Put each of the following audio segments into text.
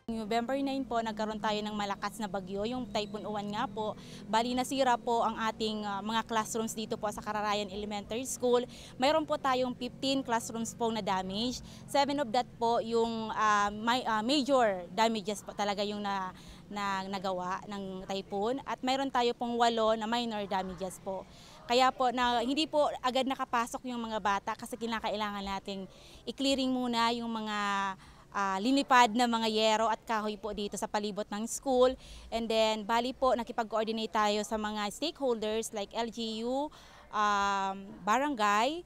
November 9 po, nagkaroon tayo ng malakas na bagyo, yung Typhoon Uwan nga po. Bali nasira po ang ating mga classrooms dito po sa Cararayan Elementary School. Mayroon po tayong 15 classrooms po na damage. 7 of that po yung major damages po talaga yung nagawa ng typhoon. At mayroon tayo pong 8 na minor damages po. Kaya po hindi po agad nakapasok yung mga bata kasi kinakailangan nating i-clearing muna yung mga linipad na mga yero at kahoy po dito sa palibot ng school. And then, bali po, nakipag-coordinate tayo sa mga stakeholders like LGU, barangay,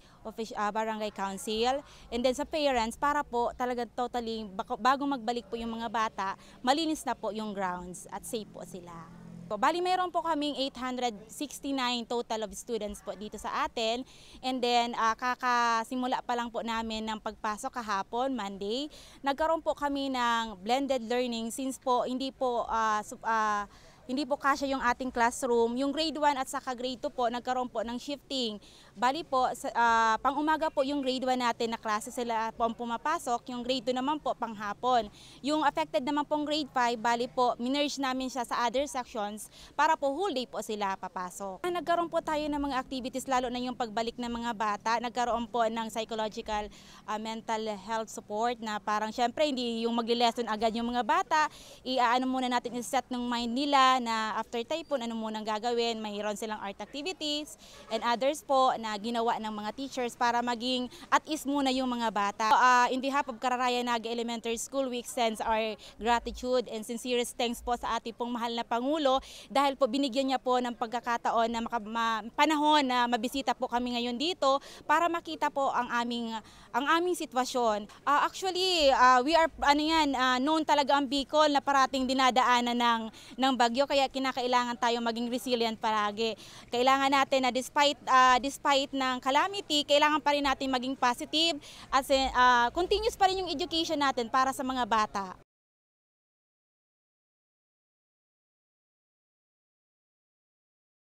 barangay council, and then sa parents para po talaga totally, bago magbalik po yung mga bata, malinis na po yung grounds at safe po sila. Bali mayroon po kaming 869 total of students po dito sa atin, and then kakasimula pa lang po namin ng pagpasok kahapon, Monday. Nagkaroon po kami ng blended learning since po hindi po kasya yung ating classroom. Yung grade 1 at saka grade 2 po, nagkaroon po ng shifting. Bali po, pang umaga po yung grade 1 natin na klase sila po ang pumapasok, yung grade 2 naman po pang hapon. Yung affected naman pong grade 5, bali po, minerge namin siya sa other sections para po whole day po sila papasok. Nagkaroon po tayo ng mga activities, lalo na yung pagbalik ng mga bata. Nagkaroon po ng psychological, mental health support na parang syempre hindi yung magli-lesson agad yung mga bata. Ano muna natin i-set ng mind nila na after typhoon, ano munang gagawin. Mayroon silang art activities and others po na ginawa ng mga teachers para maging at ease muna yung mga bata. In behalf of Cararayan Naga Elementary School, we extend our gratitude and sincerest thanks po sa ating pong mahal na Pangulo dahil po binigyan niya po ng pagkakataon na panahon na mabisita po kami ngayon dito para makita po ang aming sitwasyon. Actually, we are known talaga ang Bicol na parating dinadaanan ng bagyo, kaya kinakailangan tayo maging resilient palagi. Kailangan natin na despite ng calamity, kailangan pa rin natin maging positive at continuous pa rin yung education natin para sa mga bata.